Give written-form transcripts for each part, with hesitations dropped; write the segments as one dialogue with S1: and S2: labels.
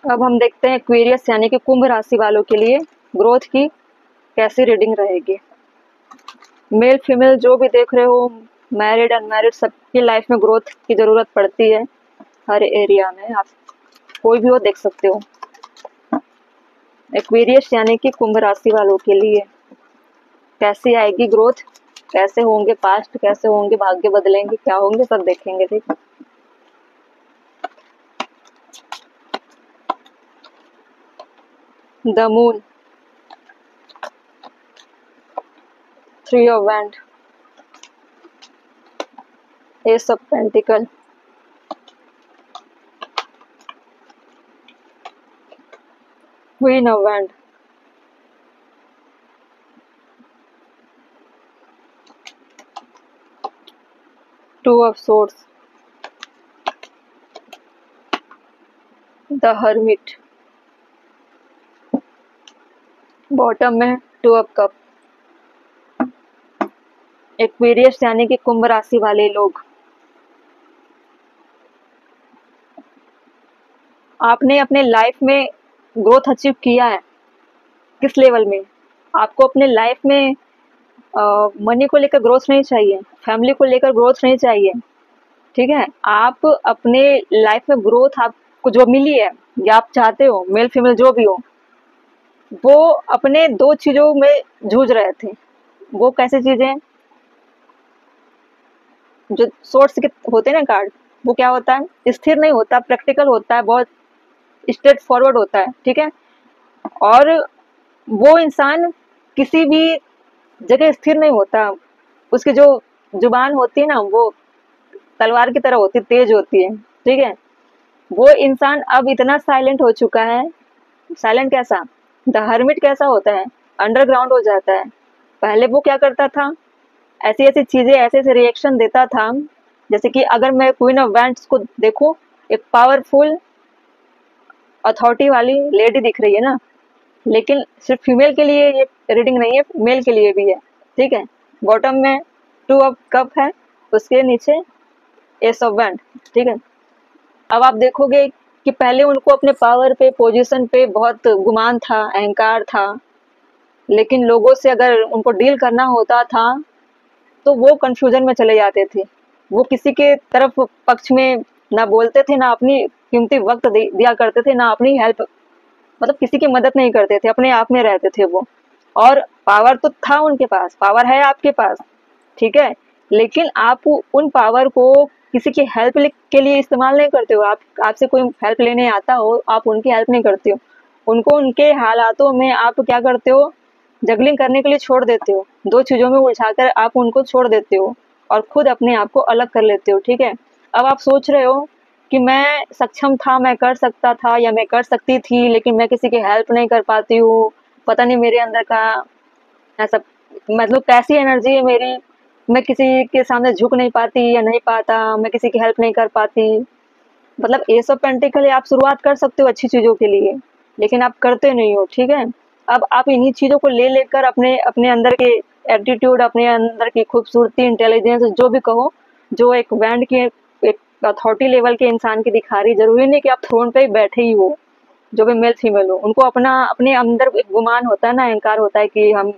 S1: अब हम देखते हैं एक्वेरियस यानी कि कुंभ राशि वालों के लिए ग्रोथ की कैसी रीडिंग रहेगी। मेल फीमेल जो भी देख रहे हो, मैरिड अनमैरिड, सबकी लाइफ में ग्रोथ की ज़रूरत पड़ती है। हर एरिया में आप कोई भी हो देख सकते हो। एक्वेरियस यानी कि कुंभ राशि वालों के लिए कैसी आएगी ग्रोथ, कैसे होंगे पास्ट, कैसे होंगे भाग्य बदलेंगे, क्या होंगे, सब देखेंगे। ठीक, the moon, 3 of wand, S of pentacle, queen of wand, 2 of swords, the hermit, bottom में 2 ऑफ कप। एक्वेरियस यानी कि कुंभ राशि वाले लोग, आपने अपने लाइफ में ग्रोथ अचीव किया है। किस लेवल में? आपको अपने लाइफ में मनी को लेकर ग्रोथ नहीं चाहिए, फैमिली को लेकर ग्रोथ नहीं चाहिए। ठीक है, आप अपने लाइफ में ग्रोथ आपको जो मिली है या आप चाहते हो, मेल फीमेल जो भी हो, वो अपने 2 चीज़ों में जूझ रहे थे। वो कैसी चीज़ें? जो सोर्स के होते हैं ना कार्ड, वो क्या होता है? स्थिर नहीं होता, प्रैक्टिकल होता है, बहुत स्ट्रेट फॉरवर्ड होता है। ठीक है, और वो इंसान किसी भी जगह स्थिर नहीं होता। उसकी जो जुबान होती है ना, वो तलवार की तरह होती है, तेज होती है। ठीक है, वो इंसान अब इतना साइलेंट हो चुका है। साइलेंट कैसा? द हर्मिट कैसा होता है? अंडरग्राउंड हो जाता है। पहले वो क्या करता था? ऐसी ऐसी चीजें, ऐसे ऐसे रिएक्शन देता था। जैसे कि अगर मैं क्वीन ऑफ वैंड्स को देखूं, एक पावरफुल अथॉरिटी वाली लेडी दिख रही है ना, लेकिन सिर्फ फीमेल के लिए ये रीडिंग नहीं है, मेल के लिए भी है। ठीक है, बॉटम में 2 ऑफ कप है, उसके नीचे एस ऑफ वैंड। ठीक है, अब आप देखोगे कि पहले उनको अपने पावर पे, पोजीशन पे बहुत गुमान था, अहंकार था, लेकिन लोगों से अगर उनको डील करना होता था तो वो कंफ्यूजन में चले जाते थे। वो किसी के तरफ पक्ष में ना बोलते थे, ना अपनी कीमती वक्त दिया करते थे, ना अपनी हेल्प, मतलब किसी की मदद नहीं करते थे, अपने आप में रहते थे वो। और पावर तो था उनके पास, पावर है आपके पास, ठीक है, लेकिन आप उन पावर को किसी की हेल्प के लिए इस्तेमाल नहीं करते हो। आपसे कोई हेल्प लेने आता हो, आप उनकी हेल्प नहीं करते हो, उनको उनके हालातों में आप क्या करते हो? जगलिंग करने के लिए छोड़ देते हो, 2 चीज़ों में उलझाकर आप उनको छोड़ देते हो और खुद अपने आप को अलग कर लेते हो। ठीक है, अब आप सोच रहे हो कि मैं सक्षम था, मैं कर सकता था या मैं कर सकती थी, लेकिन मैं किसी की हेल्प नहीं कर पाती हूँ। पता नहीं मेरे अंदर का ऐसा, मतलब कैसी एनर्जी है मेरी, मैं किसी के सामने झुक नहीं पाती या नहीं पाता, मैं किसी की हेल्प नहीं कर पाती। मतलब एस ऑफ पेंटिकल, आप शुरुआत कर सकते हो अच्छी चीज़ों के लिए, लेकिन आप करते नहीं हो। ठीक है, अब आप इन्हीं चीज़ों को ले लेकर अपने अपने अंदर के एटीट्यूड, अपने अंदर की खूबसूरती, इंटेलिजेंस, जो भी कहो, जो एक बैंड की, एक अथॉरिटी लेवल के इंसान की दिखा रही। जरूरी नहीं कि आप थ्रोन पे ही बैठे ही हो, जो भी मेल फीमेल हो, उनको अपना अपने अंदर एक गुमान होता है ना, अहंकार होता है कि हम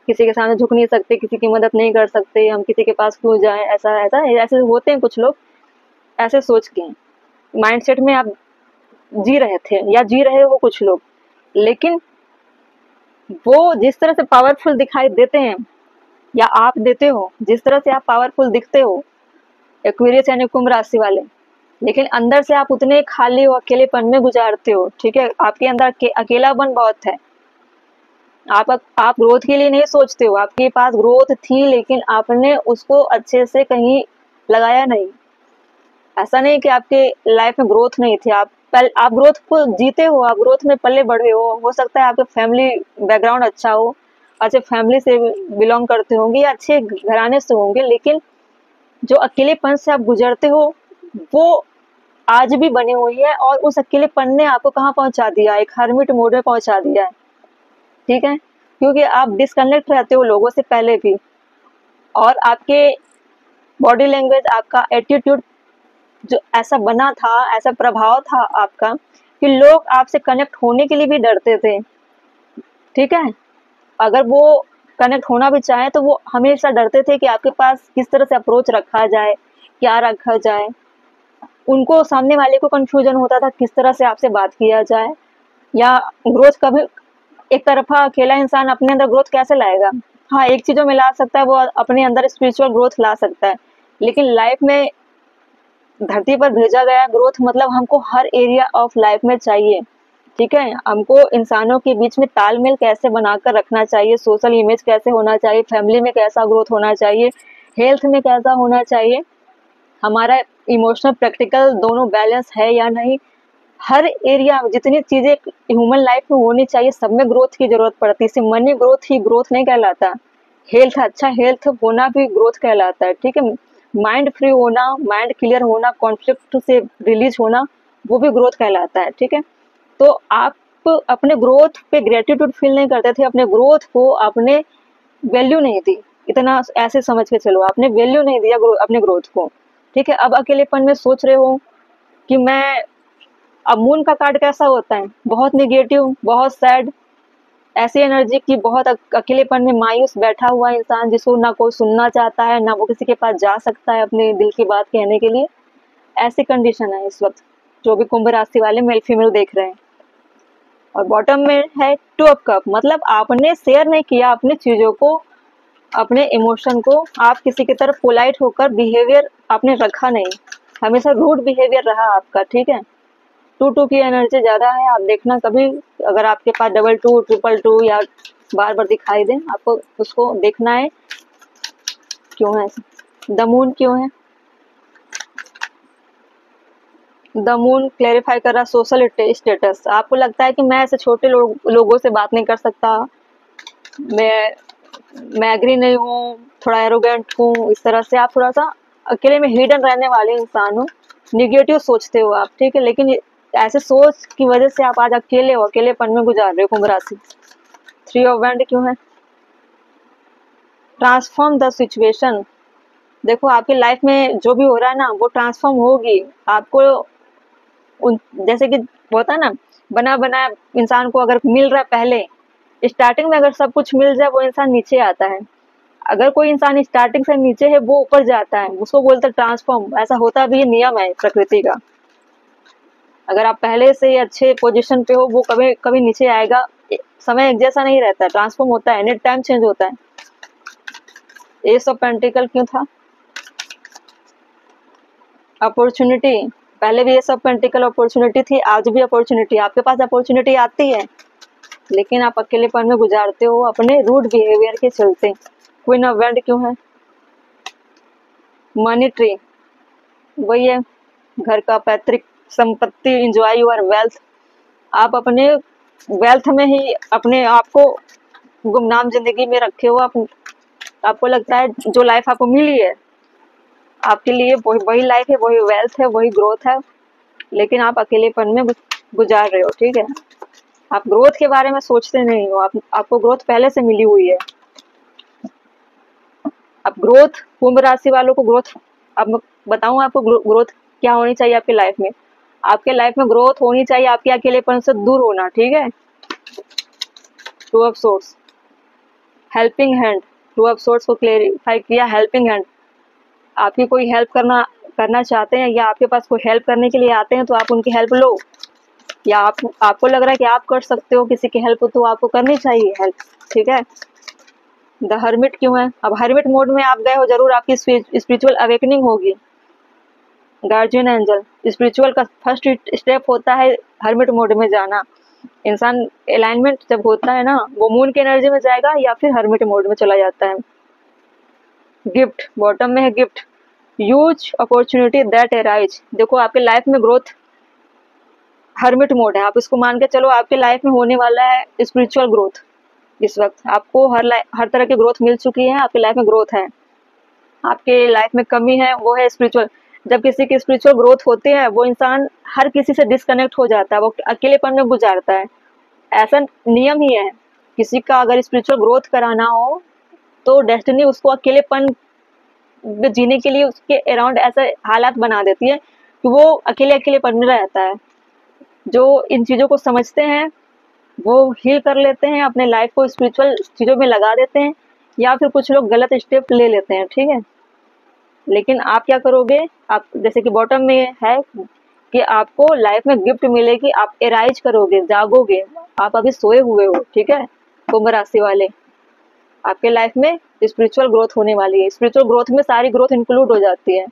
S1: किसी के सामने झुक नहीं सकते, किसी की मदद नहीं कर सकते, हम किसी के पास क्यों जाएं, ऐसा ऐसा ऐसे होते हैं कुछ लोग, ऐसे सोच के माइंडसेट में आप जी रहे थे या जी रहे हो कुछ लोग। लेकिन वो जिस तरह से पावरफुल दिखाई देते हैं या आप देते हो, जिस तरह से आप पावरफुल दिखते हो, एक्वेरियस यानी कुंभ राशि वाले, लेकिन अंदर से आप उतने खाली और अकेलेपन में गुजारते हो। ठीक है, आपके अंदर अकेलापन बहुत है। आप ग्रोथ के लिए नहीं सोचते हो, आपके पास ग्रोथ थी लेकिन आपने उसको अच्छे से कहीं लगाया नहीं। ऐसा नहीं कि आपके लाइफ में ग्रोथ नहीं थी, आप ग्रोथ को जीते हो, आप ग्रोथ में पले बढ़े हो सकता है आपके फैमिली बैकग्राउंड अच्छा हो, अच्छे फैमिली से बिलोंग करते होंगे या अच्छे घराने से होंगे, लेकिन जो अकेलेपन से आप गुजरते हो वो आज भी बनी हुई है, और उस अकेलेपन ने आपको कहाँ पहुंचा दिया? एक हर्मिट मोड में पहुंचा दिया है। ठीक है, क्योंकि आप डिस्कनेक्ट रहते हो लोगों से पहले भी, और आपके बॉडी लैंग्वेज, आपका एटीट्यूड जो ऐसा बना था, ऐसा प्रभाव था आपका कि लोग आपसे कनेक्ट होने के लिए भी डरते थे, ठीक है। अगर वो कनेक्ट होना भी चाहे तो वो हमेशा डरते थे कि आपके पास किस तरह से अप्रोच रखा जाए, क्या रखा जाए। उनको, सामने वाले को कंफ्यूजन होता था किस तरह से आपसे बात किया जाए। या ग्रोथ कभी एक तरफा अकेला इंसान अपने अंदर ग्रोथ कैसे लाएगा? हाँ, एक चीज़ों में ला सकता है, वो अपने अंदर स्पिरिचुअल ग्रोथ ला सकता है, लेकिन लाइफ में धरती पर भेजा गया ग्रोथ मतलब हमको हर एरिया ऑफ लाइफ में चाहिए, ठीक है। हमको इंसानों के बीच में तालमेल कैसे बनाकर रखना चाहिए, सोशल इमेज कैसे होना चाहिए, फैमिली में कैसा ग्रोथ होना चाहिए, हेल्थ में कैसा होना चाहिए, हमारा इमोशनल प्रैक्टिकल दोनों बैलेंस है या नहीं। हर एरिया में जितनी चीज़ें ह्यूमन लाइफ में होनी चाहिए सब में ग्रोथ की जरूरत पड़ती है। सिर्फ मनी ग्रोथ ही ग्रोथ नहीं कहलाता, हेल्थ, अच्छा हेल्थ होना भी ग्रोथ कहलाता है, ठीक है। माइंड फ्री होना, माइंड क्लियर होना, कॉन्फ्लिक्ट से रिलीज होना, वो भी ग्रोथ कहलाता है, ठीक है। तो आप अपने ग्रोथ पे ग्रेटिट्यूड फील नहीं करते थे, अपने ग्रोथ को आपने वैल्यू नहीं दी, इतना ऐसे समझ के चलो, आपने वैल्यू नहीं दिया अपने ग्रोथ को, ठीक है। अब अकेलेपन में सोच रहे हो कि मैं, अब मून का कार्ड कैसा होता है? बहुत निगेटिव, बहुत सैड, ऐसी एनर्जी की, बहुत अकेलेपन में मायूस बैठा हुआ इंसान जिसको ना कोई सुनना चाहता है, ना वो किसी के पास जा सकता है अपने दिल की बात कहने के लिए। ऐसी कंडीशन है इस वक्त जो भी कुंभ राशि वाले मेल फीमेल देख रहे हैं। और बॉटम में है टू ऑफ कप, मतलब आपने शेयर नहीं किया अपनी चीज़ों को, अपने इमोशन को, आप किसी की तरफ पोलाइट होकर बिहेवियर आपने रखा नहीं, हमेशा रूड बिहेवियर रहा आपका, ठीक है। 2 की एनर्जी ज़्यादा है, आप देखना कभी अगर आपके पास 22, 222 या बार बार दिखाई दे, आपको उसको देखना है क्यों है ऐसा। द मून क्यों है? द मून क्लेरिफाई कर रहा सोशल स्टेटस। आपको लगता है कि मैं ऐसे छोटे लोगों से बात नहीं कर सकता, मैं एग्री नहीं हूँ, थोड़ा एरोगेंट हूँ, इस तरह से आप थोड़ा सा अकेले में हिडन रहने वाले इंसान हो, निगेटिव सोचते हो आप, ठीक है। लेकिन ऐसे सोच की वजह से आप आज अकेले हो, अकेलेपन में गुजार रहे हो कुंभ राशि। 3 ऑफ वैंड क्यों है? Transform the situation. देखो आपकी लाइफ में जो भी हो रहा है ना वो ट्रांसफॉर्म होगी। आपको जैसे कि होता है ना, बना बनाया इंसान को अगर मिल रहा है, पहले स्टार्टिंग में अगर सब कुछ मिल जाए वो इंसान नीचे आता है, अगर कोई इंसान स्टार्टिंग से नीचे है वो ऊपर जाता है, उसको बोलते हैं ट्रांसफॉर्म। ऐसा होता भी, ये नियम है प्रकृति का। अगर आप पहले से अच्छे पोजीशन पे हो वो कभी कभी नीचे आएगा, समय एक जैसा नहीं रहता, ट्रांसफॉर्म होता है, एनी टाइम चेंज होता है। एस ऑफ पेंटिकल क्यों था? अपॉर्चुनिटी, पहले भी एस ऑफ पेंटिकल अपॉर्चुनिटी थी, आज भी अपॉर्चुनिटी, आपके पास अपॉर्चुनिटी आती है लेकिन आप अकेलेपन में गुजारते हो अपने रूड बिहेवियर के चलते। क्वीन ऑफ वैंड क्यों है? मनी ट्री, वही है, घर का पैतृक संपत्ति, इंजॉय योर वेल्थ। आप अपने वेल्थ में ही अपने आप को गुमनाम जिंदगी में रखे हो। आपको लगता है जो लाइफ आपको मिली है आपके लिए वही लाइफ है, वही वेल्थ है, वही ग्रोथ है, लेकिन आप अकेलेपन में गुजार रहे हो, ठीक है। आप ग्रोथ के बारे में सोचते नहीं हो, आपको ग्रोथ पहले से मिली हुई है। अब ग्रोथ, कुंभ राशि वालों को ग्रोथ, अब बताऊं आपको ग्रोथ क्या होनी चाहिए आपकी लाइफ में। आपके लाइफ में ग्रोथ होनी चाहिए आपके अकेलेपन से दूर होना, ठीक है। 2 of source, helping hand. 2 of source को क्लेरिफाई किया, हेल्पिंग हैंड। आपकी कोई हेल्प करना चाहते हैं या आपके पास कोई हेल्प करने के लिए आते हैं तो आप उनकी हेल्प लो, या आपको लग रहा है कि आप कर सकते हो किसी की हेल्प तो आपको करनी चाहिए हेल्प, ठीक है। द हर्मिट क्यों है? अब हर्मिट मोड में आप गए हो, जरूर आपकी स्पिरिचुअल अवेकनिंग होगी। गार्जियन एंजल, स्पिरिचुअल का फर्स्ट स्टेप होता है हर्मिट मोड में जाना। इंसान अलाइनमेंट जब होता है ना, वो मून की एनर्जी में जाएगा या फिर हर्मिट मोड में चला जाता है। गिफ्ट, बॉटम में है gift. Use opportunity that arise. देखो आपके लाइफ में ग्रोथ हर्मिट मोड है, आप इसको मान के चलो आपके लाइफ में होने वाला है स्पिरिचुअल ग्रोथ। इस वक्त आपको हर तरह की ग्रोथ मिल चुकी है, आपकी लाइफ में ग्रोथ है। आपके लाइफ में कमी है वो है स्पिरिचुअल। जब किसी की स्पिरिचुअल ग्रोथ होती है वो इंसान हर किसी से डिस्कनेक्ट हो जाता है, वो अकेलेपन में गुजारता है। ऐसा नियम ही है, किसी का अगर स्पिरिचुअल ग्रोथ कराना हो तो डेस्टिनी उसको अकेलेपन में जीने के लिए उसके अराउंड ऐसे हालात बना देती है कि वो अकेले अकेलेपन में रहता है। जो इन चीज़ों को समझते हैं वो हील कर लेते हैं, अपने लाइफ को स्पिरिचुअल चीज़ों में लगा देते हैं, या फिर कुछ लोग गलत स्टेप ले लेते हैं, ठीक है। लेकिन आप क्या करोगे, आप जैसे कि बॉटम में है कि आपको लाइफ में गिफ्ट मिलेगी, आप एराइज करोगे, जागोगे, आप अभी सोए हुए हो, ठीक है। कुंभ राशि वाले, आपके लाइफ में स्पिरिचुअल ग्रोथ होने वाली है। स्पिरिचुअल ग्रोथ में सारी ग्रोथ इंक्लूड हो जाती है,